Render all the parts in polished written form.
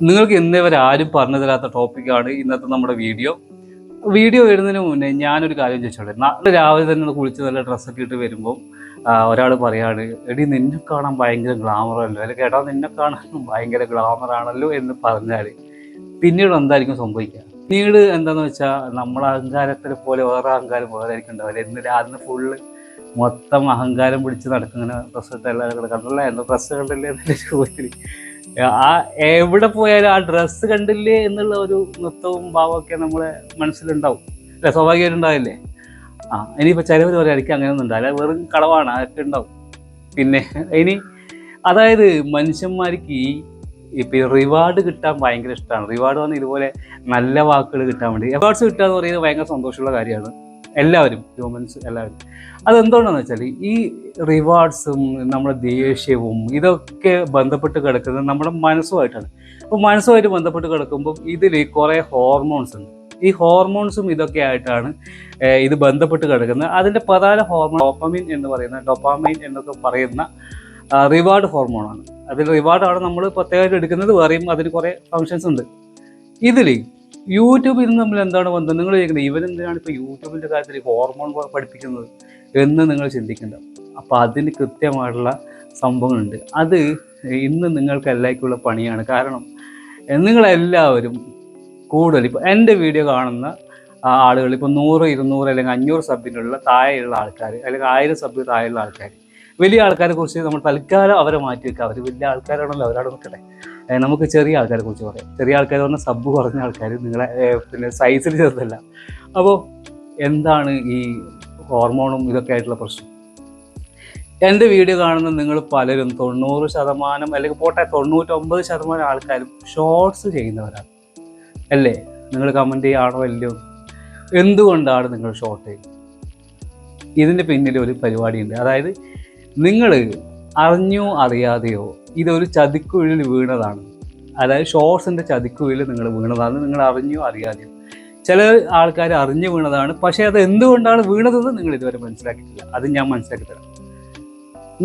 നിങ്ങൾക്ക് ഇന്നേ വരെ ആരും പറഞ്ഞു തരാത്ത ടോപ്പിക്കാണ് ഇന്നത്തെ നമ്മുടെ വീഡിയോ വരുന്നതിന് മുന്നേ ഞാനൊരു കാര്യം ചോദിച്ചോളെ. നാളെ രാവിലെ തന്നെ കുളിച്ച് നല്ല ഡ്രസ്സൊക്കെ ഇട്ട് വരുമ്പോൾ ഒരാൾ പറയാണ്, എടി നിന്നെ കാണാൻ ഭയങ്കര ഗ്ലാമറല്ലോ, അല്ലെങ്കിൽ എടാ നിന്നെ കാണാൻ ഭയങ്കര ഗ്ലാമറാണല്ലോ എന്ന് പറഞ്ഞാൽ പിന്നീട് എന്തായിരിക്കും സംഭവിക്കുക? പിന്നീട് എന്താണെന്ന് വെച്ചാൽ നമ്മളെ അഹങ്കാരത്തിനെ പോലെ വേറെ അഹങ്കാരം വേറെ ആയിരിക്കും ഉണ്ടാവില്ല. അന്ന് ഫുള്ള് മൊത്തം അഹങ്കാരം പിടിച്ച് നടക്കുന്ന ഡ്രസ്സ് ഇട്ട് എല്ലാവരും കണ്ടല്ലേ, എൻ്റെ ഡ്രസ്സ് കണ്ടില്ലേ എന്നുള്ള ചോദ്യത്തിൽ എവിടെ പോയാലും ആ ഡ്രസ്സ് കണ്ടില്ലേ എന്നുള്ള ഒരു നൃത്തവും ഭാവമൊക്കെ നമ്മളെ മനസ്സിലുണ്ടാവും അല്ലെ, സ്വാഭാവികമായിട്ട് ഉണ്ടാവില്ലേ? ഇനിയിപ്പോൾ ചിലവർ പറയാം എനിക്ക് അങ്ങനെയൊന്നും ഉണ്ടാവില്ല, വെറും കളവാണ്, അതൊക്കെ ഉണ്ടാവും. പിന്നെ ഇനി അതായത് മനുഷ്യന്മാർക്ക് ഇപ്പം റിവാർഡ് കിട്ടാൻ ഭയങ്കര ഇഷ്ടമാണ്. റിവാർഡ് വന്ന് ഇതുപോലെ നല്ല വാക്കുകൾ കിട്ടാൻ വേണ്ടി റിവാർഡ്സ് കിട്ടുക എന്ന് പറയുന്നത് ഭയങ്കര സന്തോഷമുള്ള കാര്യമാണ്. എല്ലാവരും ഹ്യൂമൻസ് എല്ലാവരും അതെന്തുകൊണ്ടാണെന്ന് വെച്ചാൽ ഈ റിവാർഡ്സും നമ്മുടെ ദേഷ്യവും ഇതൊക്കെ ബന്ധപ്പെട്ട് കിടക്കുന്നത് നമ്മുടെ മനസ്സുമായിട്ടാണ്. അപ്പോൾ മനസ്സുമായിട്ട് ബന്ധപ്പെട്ട് കിടക്കുമ്പോൾ ഇതിൽ കുറേ ഹോർമോൺസ് ഉണ്ട്. ഈ ഹോർമോൺസും ഇതൊക്കെ ആയിട്ടാണ് ഇത് ബന്ധപ്പെട്ട് കിടക്കുന്നത്. അതിൻ്റെ പ്രധാന ഹോർമോൺ ഡോപ്പാമൈൻ എന്നൊക്കെ പറയുന്ന റിവാർഡ് ഹോർമോണാണ്. അതിൽ റിവാർഡാണ് നമ്മൾ പ്രത്യേകമായിട്ട് എടുക്കുന്നത്. വേറെയും അതിന് കുറേ ഫങ്ഷൻസ് ഉണ്ട്. ഇതിൽ യൂട്യൂബിൽ നിന്ന് നമ്മൾ എന്താണ് ബന്ധം? നിങ്ങൾ ചോദിക്കുന്നത് ഇവരെന്തിനാണ് ഇപ്പോൾ യൂട്യൂബിൻ്റെ കാര്യത്തിൽ ഹോർമോൺ പഠിപ്പിക്കുന്നത് എന്ന് നിങ്ങൾ ചിന്തിക്കേണ്ട. അപ്പോൾ അതിന് കൃത്യമായിട്ടുള്ള സംഭവങ്ങളുണ്ട്. അത് ഇന്ന് നിങ്ങൾക്ക് എല്ലാവർക്കുള്ള പണിയാണ്. കാരണം നിങ്ങളെല്ലാവരും കൂടുതൽ ഇപ്പോൾ എൻ്റെ വീഡിയോ കാണുന്ന ആളുകൾ ഇപ്പോൾ 100, 200 അല്ലെങ്കിൽ 500 സബിനുള്ള താഴെയുള്ള ആൾക്കാർ, അല്ലെങ്കിൽ 1000 സബ് താഴെയുള്ള ആൾക്കാർ, വലിയ ആൾക്കാരെ കുറിച്ച് നമ്മൾ തൽക്കാലം അവരെ മാറ്റി വെക്കുക. അവർ വലിയ ആൾക്കാരാണല്ലോ, അവരവിടെ നിൽക്കട്ടെ. നമുക്ക് ചെറിയ ആൾക്കാരെ കുറിച്ച് പറയാം. ചെറിയ ആൾക്കാർ പറഞ്ഞാൽ സബ് കുറഞ്ഞ ആൾക്കാർ, നിങ്ങളെ പിന്നെ സൈസിൽ ചെറുതല്ല. അപ്പോൾ എന്താണ് ഈ ഹോർമോണും ഇതൊക്കെ ആയിട്ടുള്ള പ്രശ്നം? എൻ്റെ വീഡിയോ കാണുന്ന നിങ്ങൾ പലരും 90% അല്ലെങ്കിൽ പോട്ടെ 99% ആൾക്കാരും ഷോർട്സ് ചെയ്യുന്നവരാണ് അല്ലേ? നിങ്ങൾ കമൻറ്റ് ചെയ്യാണോ അല്ലയോ? എന്തുകൊണ്ടാണ് നിങ്ങൾ ഷോർട്ട് ചെയ്യുന്നത്? ഇതിൻ്റെ പിന്നിൽ ഒരു പരിപാടിയുണ്ട്. അതായത് നിങ്ങൾ അറിഞ്ഞോ അറിയാതെയോ ഇതൊരു ചതിക്കുഴിയിൽ വീണതാണ്. അതായത് ഷോർട്സിൻ്റെ ചതിക്കുഴിയിൽ നിങ്ങൾ വീണതാണ്. നിങ്ങൾ അറിഞ്ഞോ അറിയാതെയോ. ചില ആൾക്കാർ അറിഞ്ഞു വീണതാണ്, പക്ഷേ അത് എന്തുകൊണ്ടാണ് വീണതെന്ന് നിങ്ങൾ ഇതുവരെ മനസ്സിലാക്കിയിട്ടില്ല. അത് ഞാൻ മനസ്സിലാക്കി തരാം.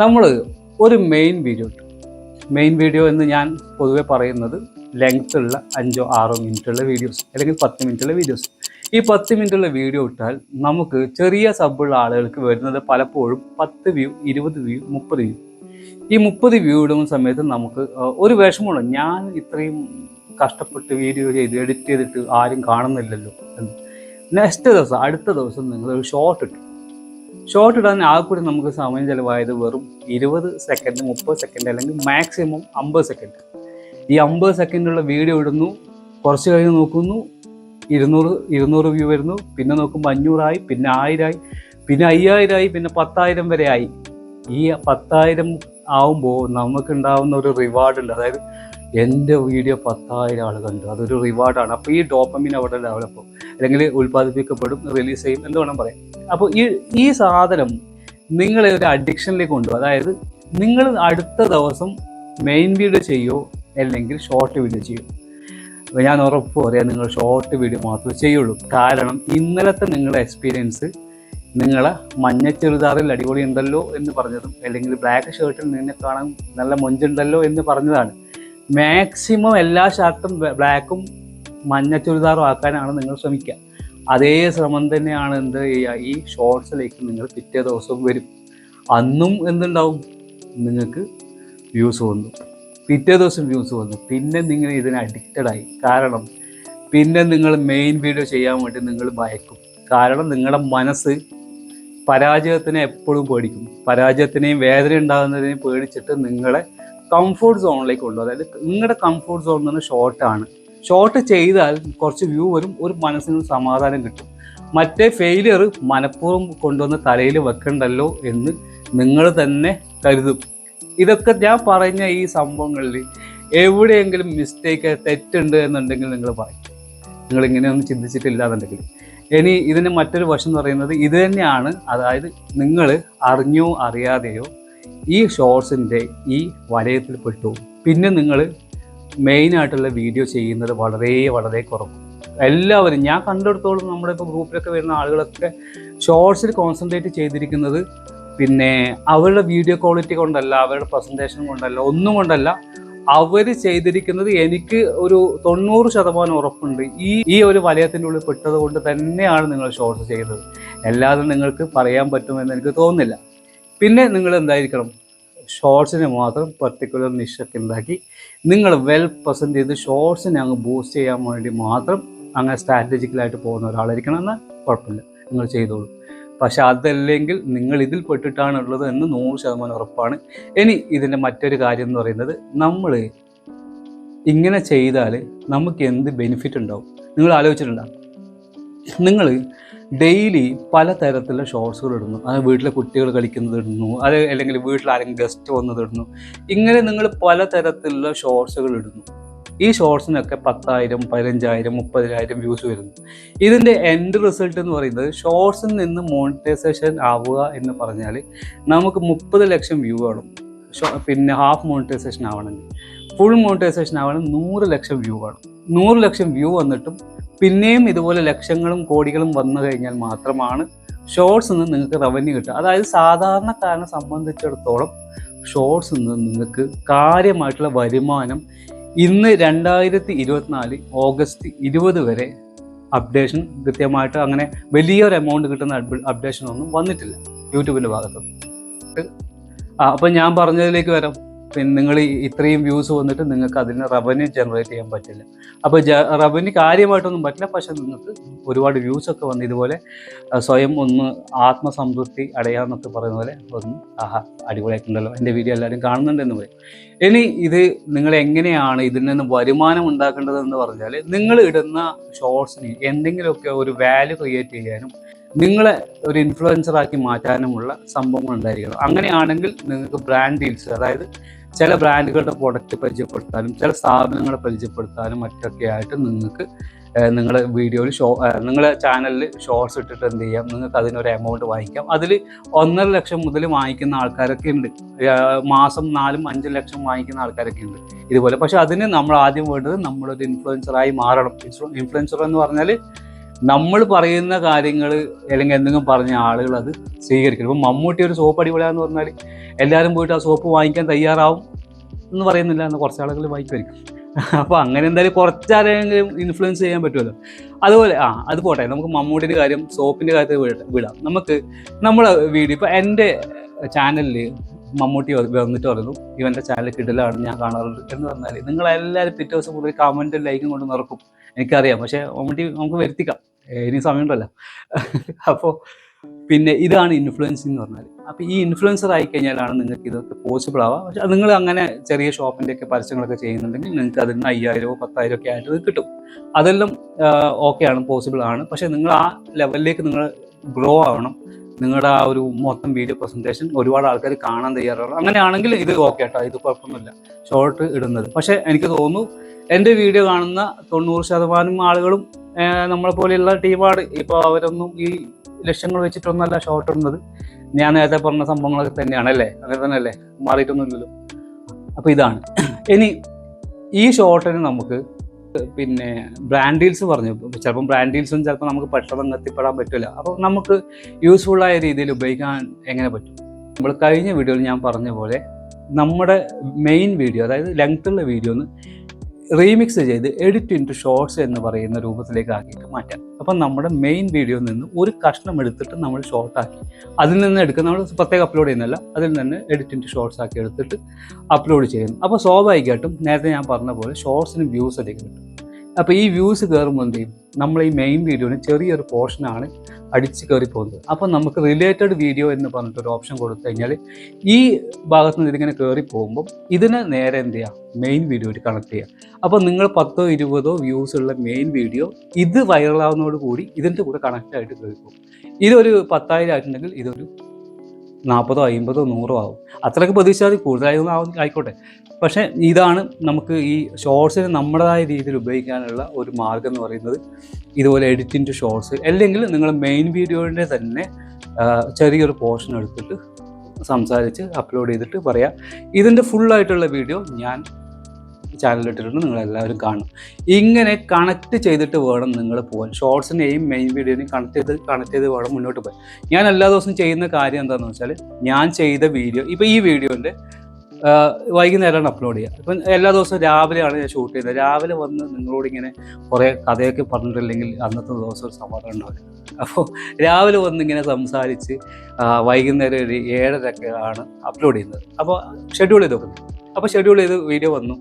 നമ്മൾ ഒരു മെയിൻ വീഡിയോ എന്ന് ഞാൻ പൊതുവെ പറയുന്നത് ലെങ്ത് ഉള്ള 5 or 6 മിനിറ്റുള്ള വീഡിയോസ്, അല്ലെങ്കിൽ 10 മിനിറ്റുള്ള വീഡിയോസ്. ഈ 10 മിനിറ്റുള്ള വീഡിയോ ഇട്ടാൽ നമുക്ക് ചെറിയ സബ്ബുള്ള ആളുകൾക്ക് വരുന്നത് പലപ്പോഴും 10 വ്യൂ, 20 വ്യൂ, 30 വ്യൂ. ഈ 30 വ്യൂ ഇടുന്ന സമയത്ത് നമുക്ക് ഒരു വിഷമമുണ്ട്, ഞാൻ ഇത്രയും കഷ്ടപ്പെട്ട് വീഡിയോ ചെയ്ത് എഡിറ്റ് ചെയ്തിട്ട് ആരും കാണുന്നില്ലല്ലോ എന്ന്. അടുത്ത ദിവസം നിങ്ങളൊരു ഷോർട്ട് ഇടാൻ ആകെക്കൂടി നമുക്ക് സമയം ചിലവായത് വെറും 20 സെക്കൻഡ്, 30 സെക്കൻഡ്, അല്ലെങ്കിൽ മാക്സിമം 50 സെക്കൻഡ്. ഈ 50 സെക്കൻഡുള്ള വീഡിയോ ഇടുന്നു, കുറച്ച് കഴിഞ്ഞ് നോക്കുന്നു 200 വ്യൂ വരുന്നു, പിന്നെ നോക്കുമ്പോൾ 500 പിന്നെ 1000, പിന്നെ 5000, പിന്നെ 10,000 വരെ ആയി. ഈ 10,000 ആവുമ്പോൾ നമുക്കുണ്ടാവുന്ന ഒരു റിവാർഡുണ്ട്. അതായത് എൻ്റെ വീഡിയോ 10,000 ആൾ കണ്ടു, അതൊരു റിവാർഡാണ്. അപ്പോൾ ഈ ഡോപ്പമിൻ അവിടെ ഡെവലപ്പ് അല്ലെങ്കിൽ ഉൽപ്പാദിപ്പിക്കപ്പെടും, റിലീസ് ചെയ്യും എന്ന് വേണം പറയാം. അപ്പോൾ ഈ സാധനം നിങ്ങളെ ഒരു അഡിക്ഷനിലേക്ക് കൊണ്ടുപോകും. അതായത് നിങ്ങൾ അടുത്ത ദിവസം മെയിൻ വീഡിയോ ചെയ്യോ അല്ലെങ്കിൽ ഷോർട്ട് വീഡിയോ ചെയ്യോ? ഞാൻ ഉറപ്പ് പറയാം, നിങ്ങൾ ഷോർട്ട് വീഡിയോ മാത്രമേ ചെയ്യുള്ളൂ. കാരണം ഇന്നലത്തെ നിങ്ങളുടെ എക്സ്പീരിയൻസ് നിങ്ങളെ മഞ്ഞ ചുരിദാറിൽ അടിപൊളി ഉണ്ടല്ലോ എന്ന് പറഞ്ഞതും, അല്ലെങ്കിൽ ബ്ലാക്ക് ഷർട്ടിൽ നിന്നെ കാണാൻ നല്ല മൊഞ്ചുണ്ടല്ലോ എന്ന് പറഞ്ഞതാണ്. മാക്സിമം എല്ലാ ഷർട്ടും ബ്ലാക്കും മഞ്ഞ ചുരിദാറും ആക്കാനാണ് നിങ്ങൾ ശ്രമിക്കുക. അതേ ശ്രമം തന്നെയാണ് എന്ത് ചെയ്യുക, ഈ ഷോർട്സിലേക്ക് നിങ്ങൾ പിറ്റേ ദിവസവും വരും. അന്നും എന്തുണ്ടാവും, നിങ്ങൾക്ക് വ്യൂസ് വന്നു, പിറ്റേ ദിവസം വ്യൂസ് വന്നു. പിന്നെ നിങ്ങൾ ഇതിന് അഡിക്റ്റഡായി. കാരണം പിന്നെ നിങ്ങൾ മെയിൻ വീഡിയോ ചെയ്യാൻ വേണ്ടി നിങ്ങൾ ഭയക്കും. കാരണം നിങ്ങളുടെ മനസ്സ് പരാജയത്തിനെ എപ്പോഴും പേടിക്കും. പരാജയത്തിനെയും വേദന ഉണ്ടാകുന്നതിനെയും പേടിച്ചിട്ട് നിങ്ങളെ കംഫോർട്ട് സോണിലേക്ക് കൊണ്ടുപോകും. അതായത് നിങ്ങളുടെ കംഫോർട്ട് സോൺ എന്ന് പറഞ്ഞാൽ ഷോർട്ട് ചെയ്താൽ കുറച്ച് വ്യൂ വരും, ഒരു മനസ്സിന് സമാധാനം കിട്ടും. മറ്റേ ഫെയിലിയർ മനഃപൂർവ്വം കൊണ്ടുവന്ന് തലയിൽ വെക്കണ്ടല്ലോ എന്ന് നിങ്ങൾ തന്നെ കരുതും. ഇതൊക്കെ ഞാൻ പറഞ്ഞ ഈ സംഭവങ്ങളിൽ എവിടെയെങ്കിലും മിസ്റ്റേക്ക്, തെറ്റുണ്ട് എന്നുണ്ടെങ്കിൽ നിങ്ങൾ പറയും. നിങ്ങളിങ്ങനെയൊന്നും ചിന്തിച്ചിട്ടില്ല എന്നുണ്ടെങ്കിൽ. ഇനി ഇതിന് മറ്റൊരു വശം എന്ന് പറയുന്നത് ഇത് തന്നെയാണ്. അതായത് നിങ്ങൾ അറിഞ്ഞോ അറിയാതെയോ ഈ ഷോർട്സിൻ്റെ ഈ വലയത്തിൽ പെട്ടു. പിന്നെ നിങ്ങൾ മെയിനായിട്ടുള്ള വീഡിയോ ചെയ്യുന്നത് വളരെ വളരെ കുറക്കും. എല്ലാവരും ഞാൻ കണ്ടെടുത്തോളം നമ്മുടെ ഇപ്പോൾ ഗ്രൂപ്പിലൊക്കെ വരുന്ന ആളുകളൊക്കെ ഷോർട്സിൽ കോൺസെൻട്രേറ്റ് ചെയ്തിരിക്കുന്നത് പിന്നെ അവരുടെ വീഡിയോ ക്വാളിറ്റി കൊണ്ടല്ല, അവരുടെ പ്രസൻറ്റേഷൻ കൊണ്ടല്ല, ഒന്നും കൊണ്ടല്ല, അവർ ചെയ്തിരിക്കുന്നത് എനിക്ക് ഒരു 90% ഉറപ്പുണ്ട് ഈ ഒരു വലയത്തിൻ്റെ ഉള്ളിൽ പെട്ടത് കൊണ്ട് തന്നെയാണ് നിങ്ങൾ ഷോർട്സ് ചെയ്തത്. അല്ലാതെ നിങ്ങൾക്ക് പറയാൻ പറ്റുമെന്ന് എനിക്ക് തോന്നുന്നില്ല. പിന്നെ നിങ്ങൾ എന്തായിരിക്കണം, ഷോർട്സിനെ മാത്രം പർട്ടിക്കുലർ നിഷൊക്കെ ഉണ്ടാക്കി നിങ്ങൾ വെൽ പ്രസൻറ്റ് ചെയ്ത് ഷോർട്സിനെ അങ്ങ് ബൂസ്റ്റ് ചെയ്യാൻ വേണ്ടി മാത്രം അങ്ങനെ സ്ട്രാറ്റജിക്കലായിട്ട് പോകുന്ന ഒരാളായിരിക്കണം. എന്നാൽ കുഴപ്പമില്ല, നിങ്ങൾ ചെയ്തോളൂ. പക്ഷെ അതല്ലെങ്കിൽ നിങ്ങൾ ഇതിൽ പെട്ടിട്ടാണ് ഉള്ളത് എന്ന് 100% ഉറപ്പാണ്. ഇനി ഇതിൻ്റെ മറ്റൊരു കാര്യം എന്ന് പറയുന്നത്, നമ്മൾ ഇങ്ങനെ ചെയ്താൽ നമുക്ക് എന്ത് ബെനിഫിറ്റ് ഉണ്ടാവും നിങ്ങൾ ആലോചിച്ചിട്ടുണ്ടോ? നിങ്ങൾ ഡെയിലി പലതരത്തിലുള്ള ഷോർട്സുകൾ ഇടുന്നു. അത് വീട്ടിലെ കുട്ടികൾ കളിക്കുന്നത് ഇടുന്നു, അത് അല്ലെങ്കിൽ വീട്ടിൽ ആരെങ്കിലും ഗസ്റ്റ് വന്നത് ഇടുന്നു. ഇങ്ങനെ നിങ്ങൾ പലതരത്തിലുള്ള ഷോർട്സുകൾ ഇടുന്നു. ഈ ഷോർട്സിനൊക്കെ 10,000, 15,000, 30,000 വ്യൂസ് വരുന്നു. ഇതിൻ്റെ എൻഡ് റിസൾട്ട് എന്ന് പറയുന്നത് ഷോർട്സിൽ നിന്ന് മോണിറ്റൈസേഷൻ ആവുക എന്ന് പറഞ്ഞാൽ നമുക്ക് 30 ലക്ഷം വ്യൂ വേണം. പിന്നെ ഹാഫ് മോണിറ്റൈസേഷൻ ആവണമെങ്കിൽ, ഫുൾ മോണിറ്റൈസേഷൻ ആവണമെങ്കിൽ 100 ലക്ഷം വ്യൂ വേണം. 100 ലക്ഷം വ്യൂ വന്നിട്ടും പിന്നെയും ഇതുപോലെ ലക്ഷങ്ങളും കോടികളും വന്നു കഴിഞ്ഞാൽ മാത്രമാണ് ഷോർട്സിൽ നിന്ന് നിങ്ങൾക്ക് റവന്യൂ കിട്ടുക. അതായത് സാധാരണക്കാരനെ സംബന്ധിച്ചിടത്തോളം ഷോർട്സിൽ നിന്ന് നിങ്ങൾക്ക് കാര്യമായിട്ടുള്ള വരുമാനം ഇന്ന് 2024 ഓഗസ്റ്റ് 20 വരെ അപ്ഡേഷൻ കൃത്യമായിട്ട് അങ്ങനെ വലിയൊരു എമൗണ്ട് കിട്ടുന്ന അപ്ഡേഷൻ ഒന്നും വന്നിട്ടില്ല യൂട്യൂബിൻ്റെ ഭാഗത്ത്. അപ്പം ഞാൻ പറഞ്ഞതിലേക്ക് വരാം. പിന്നെ നിങ്ങൾ ഇത്രയും വ്യൂസ് വന്നിട്ട് നിങ്ങൾക്ക് അതിന് റവന്യൂ ജനറേറ്റ് ചെയ്യാൻ പറ്റില്ല. അപ്പോൾ റവന്യൂ കാര്യമായിട്ടൊന്നും പറ്റില്ല. പക്ഷെ നിങ്ങൾക്ക് ഒരുപാട് വ്യൂസൊക്കെ വന്ന് ഇതുപോലെ സ്വയം ഒന്ന് ആത്മസംതൃപ്തി അടയാമെന്നൊക്കെ പറയുന്ന പോലെ ഒന്ന് അടിപൊളിയായിട്ടുണ്ടല്ലോ, എൻ്റെ വീഡിയോ എല്ലാവരും കാണുന്നുണ്ടെന്ന് പറയും. ഇനി ഇത് നിങ്ങൾ എങ്ങനെയാണ് ഇതിൽ നിന്ന് വരുമാനം ഉണ്ടാക്കേണ്ടതെന്ന് പറഞ്ഞാൽ, നിങ്ങൾ ഇടുന്ന ഷോർട്സിന് എന്തെങ്കിലുമൊക്കെ ഒരു വാല്യൂ ക്രിയേറ്റ് ചെയ്യാനും നിങ്ങളെ ഒരു ഇൻഫ്ലുവൻസറാക്കി മാറ്റാനുമുള്ള സംഭവങ്ങൾ ഉണ്ടായിരിക്കണം. അങ്ങനെയാണെങ്കിൽ നിങ്ങൾക്ക് ബ്രാൻഡ് ഡീൽസ്, അതായത് ചില ബ്രാൻഡുകളുടെ പ്രൊഡക്റ്റ് പരിചയപ്പെടുത്താനും ചില സ്ഥാപനങ്ങളെ പരിചയപ്പെടുത്താനും മറ്റൊക്കെ ആയിട്ട് നിങ്ങൾക്ക് നിങ്ങളുടെ വീഡിയോയിൽ നിങ്ങളുടെ ചാനലിൽ ഷോർട്സ് ഇട്ടിട്ട് എന്ത് ചെയ്യാം, നിങ്ങൾക്ക് അതിനൊരു എമൗണ്ട് വാങ്ങിക്കാം. അതിൽ 1.5 ലക്ഷം മുതൽ വാങ്ങിക്കുന്ന ആൾക്കാരൊക്കെ ഉണ്ട്. മാസം 4-5 ലക്ഷം വാങ്ങിക്കുന്ന ആൾക്കാരൊക്കെ ഉണ്ട് ഇതുപോലെ. പക്ഷെ അതിന് നമ്മൾ ആദ്യം വേണ്ടത് നമ്മളൊരു ഇൻഫ്ലുവൻസറായി മാറണം. ഇൻഫ്ലുവൻസർ എന്ന് പറഞ്ഞാൽ നമ്മൾ പറയുന്ന കാര്യങ്ങൾ അല്ലെങ്കിൽ എന്തെങ്കിലും പറഞ്ഞ ആളുകൾ അത് സ്വീകരിക്കണം. ഇപ്പം മമ്മൂട്ടി ഒരു സോപ്പ് അടിപൊളിയാന്ന് പറഞ്ഞാൽ എല്ലാവരും പോയിട്ട് ആ സോപ്പ് വാങ്ങിക്കാൻ തയ്യാറാവും എന്ന് പറയുന്നില്ല, എന്ന് കുറച്ച് ആളുകൾ വാങ്ങിക്കുമായിരിക്കും. അപ്പോൾ അങ്ങനെ എന്തായാലും കുറച്ചാരെങ്കിലും ഇൻഫ്ലുവൻസ് ചെയ്യാൻ പറ്റുമല്ലോ. അതുപോലെ അത് പോട്ടെ, നമുക്ക് മമ്മൂട്ടിൻ്റെ കാര്യം സോപ്പിൻ്റെ കാര്യത്തിൽ വിടാം. നമുക്ക് നമ്മളെ വീഡിയോ ഇപ്പോൾ എൻ്റെ ചാനലിൽ മമ്മൂട്ടി വന്നിട്ട് പറയുന്നു ഇവൻ്റെ ചാനൽ കിടലാണ്, ഞാൻ കാണാറുണ്ട് എന്ന് പറഞ്ഞാൽ നിങ്ങളെല്ലാവരും പിറ്റേ ദിവസം മുതൽ കമൻറ്റും ലൈക്കും കൊണ്ട് നിറക്കും, എനിക്കറിയാം. പക്ഷേ മമ്മൂട്ടി നമുക്ക് വരുത്തിക്കാം, ഇനി സമയമുണ്ടല്ലോ. അപ്പോൾ പിന്നെ ഇതാണ് ഇൻഫ്ലുവൻസിങ് എന്ന് പറഞ്ഞാൽ. അപ്പോൾ ഈ ഇൻഫ്ലുവൻസർ ആയിക്കഴിഞ്ഞാലാണ് നിങ്ങൾക്ക് ഇതൊക്കെ പോസിബിൾ ആവുക. പക്ഷേ നിങ്ങൾ അങ്ങനെ ചെറിയ ഷോപ്പിൻ്റെയൊക്കെ പരസ്യങ്ങളൊക്കെ ചെയ്യുന്നുണ്ടെങ്കിൽ നിങ്ങൾക്ക് അതിന് 5,000 10,000 ഒക്കെ ആയിട്ട് കിട്ടും. അതെല്ലാം ഓക്കെയാണ്, പോസിബിൾ ആണ്. പക്ഷേ നിങ്ങൾ ആ ലെവലിലേക്ക് നിങ്ങൾ ഗ്രോ ആവണം. നിങ്ങളുടെ ആ ഒരു മൊത്തം വീഡിയോ പ്രസൻറ്റേഷൻ ഒരുപാട് ആൾക്കാർ കാണാൻ തയ്യാറാണ്. അങ്ങനെയാണെങ്കിൽ ഇത് ഓക്കെ കേട്ടോ, ഇത് കുഴപ്പമൊന്നുമില്ല ഷോർട്ട് ഇടുന്നത്. പക്ഷേ എനിക്ക് തോന്നുന്നു എൻ്റെ വീഡിയോ കാണുന്ന 90% ആളുകളും നമ്മളെ പോലെയുള്ള ടീമാണ്. ഇപ്പോൾ അവരൊന്നും ഈ ലക്ഷ്യങ്ങൾ വെച്ചിട്ടൊന്നല്ല ഷോർട്ട് ഇടുന്നത്. ഞാൻ നേരത്തെ പറഞ്ഞ സംഭവങ്ങളൊക്കെ തന്നെയാണ് അല്ലേ, അങ്ങനെ തന്നെ അല്ലേ, മാറിയിട്ടൊന്നുമില്ലല്ലോ. അപ്പോൾ ഇതാണ്. ഇനി ഈ ഷോർട്ടിന് നമുക്ക് പിന്നെ ബ്രാൻഡ് ഡീൽസ് പറഞ്ഞു. ചിലപ്പം ബ്രാൻഡ് ഡീൽസും ചിലപ്പോൾ നമുക്ക് പെട്ടെന്ന് എത്തിപ്പെടാൻ പറ്റില്ല. അപ്പോൾ നമുക്ക് യൂസ്ഫുള്ളായ രീതിയിൽ ഉപയോഗിക്കാൻ എങ്ങനെ പറ്റും? നമ്മൾ കഴിഞ്ഞ വീഡിയോയിൽ ഞാൻ പറഞ്ഞ പോലെ നമ്മുടെ മെയിൻ വീഡിയോ, അതായത് ലെങ്ത്തുള്ള വീഡിയോന്ന് റീമിക്സ് ചെയ്ത് എഡിറ്റ് ഇൻറ്റു ഷോർട്സ് എന്ന് പറയുന്ന രൂപത്തിലേക്ക് ആക്കിയിട്ട് മാറ്റാം. അപ്പം നമ്മുടെ മെയിൻ വീഡിയോയിൽ നിന്ന് ഒരു കഷ്ണം എടുത്തിട്ട് നമ്മൾ ഷോർട്ടാക്കി അതിൽ നിന്ന് എടുക്കുന്ന, നമ്മൾ പ്രത്യേകം അപ്ലോഡ് ചെയ്യുന്നില്ല, അതിൽ നിന്ന് എഡിറ്റ് ഇൻറ്റു ഷോർട്സ് ആക്കി എടുത്തിട്ട് അപ്ലോഡ് ചെയ്യുന്നു. അപ്പോൾ സ്വാഭാവികമായിട്ടും നേരത്തെ ഞാൻ പറഞ്ഞ പോലെ ഷോർട്സിന് വ്യൂസ് അധികം കിട്ടും. അപ്പോൾ ഈ വ്യൂസ് കയറുമ്പോൾ എന്ത് ചെയ്യും, നമ്മൾ ഈ മെയിൻ വീഡിയോന് ചെറിയൊരു പോർഷനാണ് അടിച്ച് കയറി പോകുന്നത്. അപ്പോൾ നമുക്ക് റിലേറ്റഡ് വീഡിയോ എന്ന് പറഞ്ഞിട്ടൊരു ഓപ്ഷൻ കൊടുത്തു കഴിഞ്ഞാൽ ഈ ഭാഗത്ത് നിന്ന് ഇതിങ്ങനെ കയറി പോകുമ്പോൾ ഇതിനെ നേരെ എന്ത് ചെയ്യുക, മെയിൻ വീഡിയോയിൽ കണക്ട് ചെയ്യുക. അപ്പോൾ നിങ്ങൾ 10-20 വ്യൂസ് ഉള്ള മെയിൻ വീഡിയോ ഇത് വൈറലാവുന്നതോട് കൂടി ഇതിൻ്റെ കൂടെ കണക്റ്റ് ആയിട്ട് കയറി പോകും. ഇതൊരു 10,000 ആയിട്ടുണ്ടെങ്കിൽ ഇതൊരു 40, 50, 100 ആവും. അത്രയൊക്കെ പ്രതീക്ഷിച്ചാൽ കൂടുതലായി ആയിക്കോട്ടെ. പക്ഷേ ഇതാണ് നമുക്ക് ഈ ഷോർട്സിന് നമ്മുടേതായ രീതിയിൽ ഉപയോഗിക്കാനുള്ള ഒരു മാർഗം എന്ന് പറയുന്നത്. ഇതുപോലെ എഡിറ്റിംഗ് ടു ഷോർട്സ്, അല്ലെങ്കിൽ നിങ്ങൾ മെയിൻ വീഡിയോയുടെ തന്നെ ചെറിയൊരു പോർഷൻ എടുത്തിട്ട് സംസാരിച്ച് അപ്ലോഡ് ചെയ്തിട്ട് പറയാം, ഇതിൻ്റെ ഫുള്ളായിട്ടുള്ള വീഡിയോ ഞാൻ ചാനലിലിട്ടിട്ടുണ്ട്, നിങ്ങളെല്ലാവരും കാണും. ഇങ്ങനെ കണക്ട് ചെയ്തിട്ട് വേണം നിങ്ങൾ പോകാൻ. ഷോർട്സിനെയും മെയിൻ വീഡിയോനെയും കണക്ട് ചെയ്ത് വേണം മുന്നോട്ട് പോകാൻ. ഞാൻ എല്ലാ ദിവസവും ചെയ്യുന്ന കാര്യം എന്താണെന്ന് വെച്ചാൽ, ഞാൻ ചെയ്ത വീഡിയോ, ഇപ്പോൾ ഈ വീഡിയോൻ്റെ വൈകുന്നേരമാണ് അപ്ലോഡ് ചെയ്യുക. ഇപ്പം എല്ലാ ദിവസവും രാവിലെയാണ് ഞാൻ ഷൂട്ട് ചെയ്യുന്നത്. രാവിലെ വന്ന് നിങ്ങളോട് ഇങ്ങനെ കുറേ കഥയൊക്കെ പറഞ്ഞിട്ടില്ലെങ്കിൽ അന്നത്തെ ദിവസം ഒരു സമാധാനം ഉണ്ടാവില്ല. അപ്പോൾ രാവിലെ വന്ന് ഇങ്ങനെ സംസാരിച്ച് വൈകുന്നേരം ഒരു 7:30 ആണ് അപ്ലോഡ് ചെയ്യുന്നത്. അപ്പോൾ ഷെഡ്യൂൾ ചെയ്ത് വെക്കുന്നത്. അപ്പോൾ ഷെഡ്യൂൾ ചെയ്ത് വീഡിയോ വന്നു.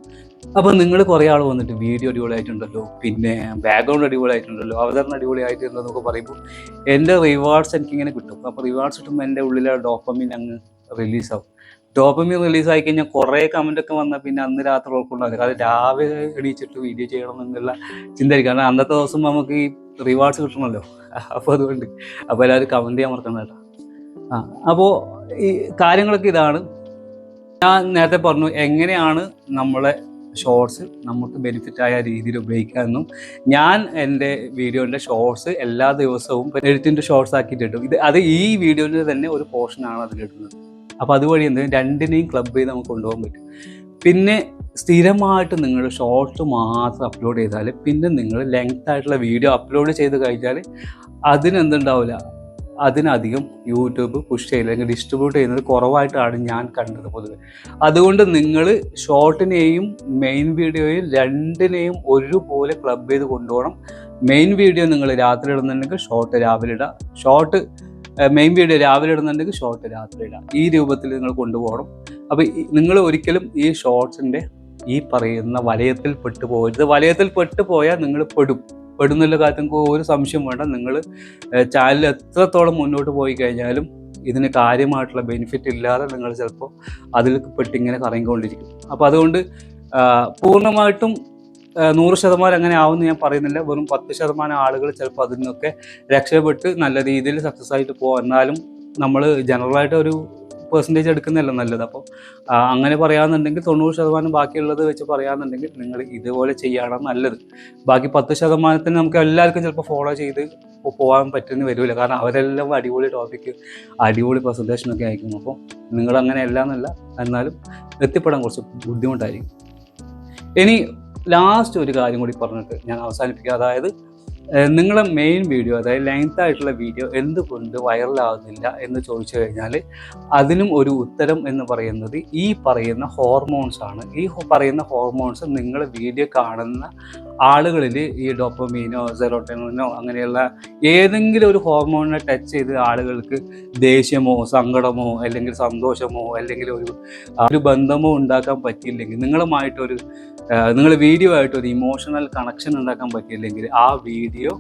അപ്പോൾ നിങ്ങൾ കുറേ ആൾ വന്നിട്ട് വീഡിയോ അടിപൊളിയായിട്ടുണ്ടല്ലോ, പിന്നെ ബാക്ക്ഗ്രൗണ്ട് അടിപൊളിയായിട്ടുണ്ടല്ലോ, അവതരണം അടിപൊളിയായിട്ടുണ്ടല്ലോ എന്നൊക്കെ പറയുമ്പോൾ എൻ്റെ റിവാർഡ്സ് എനിക്കിങ്ങനെ കിട്ടും. അപ്പോൾ റിവാർഡ്സ് കിട്ടുമ്പോൾ എൻ്റെ ഉള്ളിലെ ഡോപ്പമിൻ അങ്ങ് റിലീസാവും. ഡോപ്പമിൻ റിലീസായി കഴിഞ്ഞാൽ കുറേ കമൻറ്റൊക്കെ വന്നാൽ പിന്നെ അന്ന് രാത്രി ഉൾക്കൊണ്ടാവില്ല. കാരണം രാവിലെ എണീച്ചിട്ട് വീഡിയോ ചെയ്യണം എന്നുള്ള ചിന്തയായിരിക്കും. കാരണം അന്നത്തെ ദിവസം നമുക്ക് ഈ റിവാർഡ്സ് കിട്ടണമല്ലോ. അപ്പോൾ അതുകൊണ്ട് അപ്പോൾ എല്ലാവരും കമൻറ്റ് ചെയ്യാൻ മറക്കണം കേട്ടോ. അപ്പോൾ ഈ കാര്യങ്ങളൊക്കെ ഇതാണ്. ഞാൻ നേരത്തെ പറഞ്ഞു എങ്ങനെയാണ് നമ്മളെ ഷോർട്സ് നമുക്ക് ബെനിഫിറ്റായ രീതിയിൽ ഉപയോഗിക്കാമെന്നും. ഞാൻ എൻ്റെ വീഡിയോൻ്റെ ഷോർട്സ് എല്ലാ ദിവസവും എഡിറ്റിൻ്റെ ഷോർട്സ് ആക്കിയിട്ടിട്ടും അത് ഈ വീഡിയോൻ്റെ തന്നെ ഒരു പോർഷനാണ് അതിലിടുന്നത്. അപ്പോൾ അതുവഴി രണ്ടിനെയും ക്ലബ് ചെയ്ത് നമുക്ക് കൊണ്ടുപോകാൻ പറ്റും. പിന്നെ സ്ഥിരമായിട്ട് നിങ്ങൾ ഷോർട്സ് മാത്രം അപ്ലോഡ് ചെയ്താൽ പിന്നെ നിങ്ങൾ ലെങ്ത് ആയിട്ടുള്ള വീഡിയോ അപ്ലോഡ് ചെയ്ത് കഴിഞ്ഞാൽ അതിനെന്തുണ്ടാവില്ല, അതിനധികം യൂട്യൂബ് പുഷ് ചെയ്യില്ല, അല്ലെങ്കിൽ ഡിസ്ട്രിബ്യൂട്ട് ചെയ്യുന്നത് കുറവായിട്ടാണ് ഞാൻ കണ്ടത് പൊതുവെ. അതുകൊണ്ട് നിങ്ങൾ ഷോർട്ടിനെയും മെയിൻ വീഡിയോയും രണ്ടിനെയും ഒരുപോലെ ക്ലബ് ചെയ്ത് കൊണ്ടുപോകണം. മെയിൻ വീഡിയോ നിങ്ങൾ രാത്രി ഇടുന്നുണ്ടെങ്കിൽ ഷോർട്ട് രാവിലെ ഇടുക, ഷോർട്ട് മെയിൻ വീഡിയോ രാവിലെ ഇടുന്നുണ്ടെങ്കിൽ ഷോർട്ട് രാത്രി ഇടുക. ഈ രൂപത്തിൽ നിങ്ങൾ കൊണ്ടുപോകണം. അപ്പോൾ നിങ്ങൾ ഒരിക്കലും ഈ ഷോർട്സിൻ്റെ ഈ പറയുന്ന വലയത്തിൽ പെട്ടു പോകരുത്. വലയത്തിൽ പെട്ടു പോയാൽ നിങ്ങൾ പെടുന്നുള്ള കാര്യത്തിൽ ഒരു സംശയം വേണ്ട. നിങ്ങൾ ചാനൽ എത്രത്തോളം മുന്നോട്ട് പോയി കഴിഞ്ഞാലും ഇതിന് കാര്യമായിട്ടുള്ള ബെനിഫിറ്റ് ഇല്ലാതെ നിങ്ങൾ ചിലപ്പോൾ അതിൽ പെട്ടിങ്ങനെ കറങ്ങിക്കൊണ്ടിരിക്കും. അപ്പോൾ അതുകൊണ്ട് പൂർണ്ണമായിട്ടും 100% അങ്ങനെ ആവുമെന്ന് ഞാൻ പറയുന്നില്ല. വെറും 10% ആളുകൾ ചിലപ്പോൾ അതിൽ നിന്നൊക്കെ രക്ഷപ്പെട്ട് നല്ല രീതിയിൽ സക്സസ് ആയിട്ട് പോകും. എന്നാലും നമ്മൾ ജനറലായിട്ട് ഒരു പെർസെൻറ്റേജ് എടുക്കുന്നതല്ല നല്ലത്. അപ്പോൾ അങ്ങനെ പറയാമെന്നുണ്ടെങ്കിൽ 90% ബാക്കിയുള്ളത് വെച്ച് പറയാമെന്നുണ്ടെങ്കിൽ നിങ്ങൾ ഇതുപോലെ ചെയ്യുകയാണ് നല്ലത്. ബാക്കി 10% നമുക്ക് എല്ലാവർക്കും ചിലപ്പോൾ ഫോളോ ചെയ്ത് പോകാൻ പറ്റുമെന്ന് വരില്ല. കാരണം അവരെല്ലാം അടിപൊളി ടോപ്പിക്ക് അടിപൊളി പ്രസൻറ്റേഷനൊക്കെ അയക്കും. അപ്പോൾ നിങ്ങളങ്ങനെ എല്ലാം എന്നല്ല, എന്നാലും എത്തിപ്പെടാൻ കുറച്ച് ബുദ്ധിമുട്ടായിരിക്കും. ഇനി ലാസ്റ്റ് ഒരു കാര്യം കൂടി പറഞ്ഞിട്ട് ഞാൻ അവസാനിപ്പിക്കുക. അതായത് നിങ്ങളെ മെയിൻ വീഡിയോ, അതായത് ലെങ്ത് ആയിട്ടുള്ള വീഡിയോ എന്തുകൊണ്ട് വൈറലാകുന്നില്ല എന്ന് ചോദിച്ചു കഴിഞ്ഞാൽ അതിനും ഒരു ഉത്തരം എന്ന് പറയുന്നത് ഈ പറയുന്ന ഹോർമോൺസ് ആണ്. ഈ പറയുന്ന ഹോർമോൺസ് നിങ്ങൾ വീഡിയോ കാണുന്ന ആളുകളിൽ ഈ ഡോപ്പമീനോ സെറോട്ടോണിനോ അങ്ങനെയുള്ള ഏതെങ്കിലും ഒരു ഹോർമോണിനെ ടച്ച് ചെയ്ത് ആളുകൾക്ക് ദേഷ്യമോ സങ്കടമോ അല്ലെങ്കിൽ സന്തോഷമോ അല്ലെങ്കിൽ ഒരു ബന്ധമോ ഉണ്ടാക്കാൻ പറ്റിയില്ലെങ്കിൽ, നിങ്ങൾ വീഡിയോ ആയിട്ടൊരു ഇമോഷണൽ കണക്ഷൻ ഉണ്ടാക്കാൻ പറ്റിയില്ലെങ്കിൽ ആ വീഡിയോ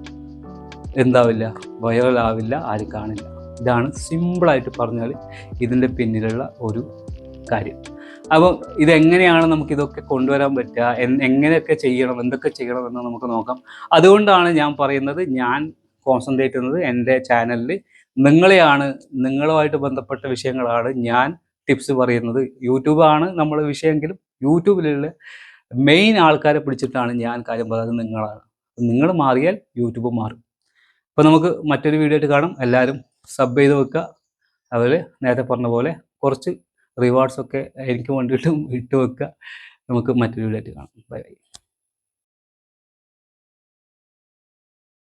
എന്താവില്ല, വൈറലാവില്ല, ആരും കാണില്ല. ഇതാണ് സിമ്പിളായിട്ട് പറഞ്ഞാൽ ഇതിൻ്റെ പിന്നിലുള്ള ഒരു കാര്യം. അപ്പം ഇതെങ്ങനെയാണ് നമുക്കിതൊക്കെ കൊണ്ടുവരാൻ പറ്റുക, എങ്ങനെയൊക്കെ ചെയ്യണം, എന്തൊക്കെ ചെയ്യണം എന്ന് നമുക്ക് നോക്കാം. അതുകൊണ്ടാണ് ഞാൻ പറയുന്നത്, ഞാൻ കോൺസെൻട്രേറ്റ് ചെയ്യുന്നത് എൻ്റെ ചാനലിൽ നിങ്ങളുമായിട്ട് ബന്ധപ്പെട്ട വിഷയങ്ങളാണ് ഞാൻ ടിപ്സ് പറയുന്നത്. യൂട്യൂബാണ് നമ്മൾ വിഷയമെങ്കിലും യൂട്യൂബിലുള്ള മെയിൻ ആൾക്കാരെ പിടിച്ചിട്ടാണ് ഞാൻ കാര്യം പറയുന്നത്. നിങ്ങളാണ്. നിങ്ങൾ മാറിയാൽ യൂട്യൂബ് മാറും. അപ്പോൾ നമുക്ക് മറ്റൊരു വീഡിയോ ആയിട്ട് കാണാം. എല്ലാവരും സബ് ചെയ്ത് വെക്കുക. അതുപോലെ നേരത്തെ പറഞ്ഞ പോലെ കുറച്ച് റിവാർഡ്സൊക്കെ എനിക്ക് വേണ്ടിയിട്ടും ഇട്ട് വെക്കുക. നമുക്ക് മറ്റൊരു വീഡിയോ ആയിട്ട് കാണാം. Bye bye.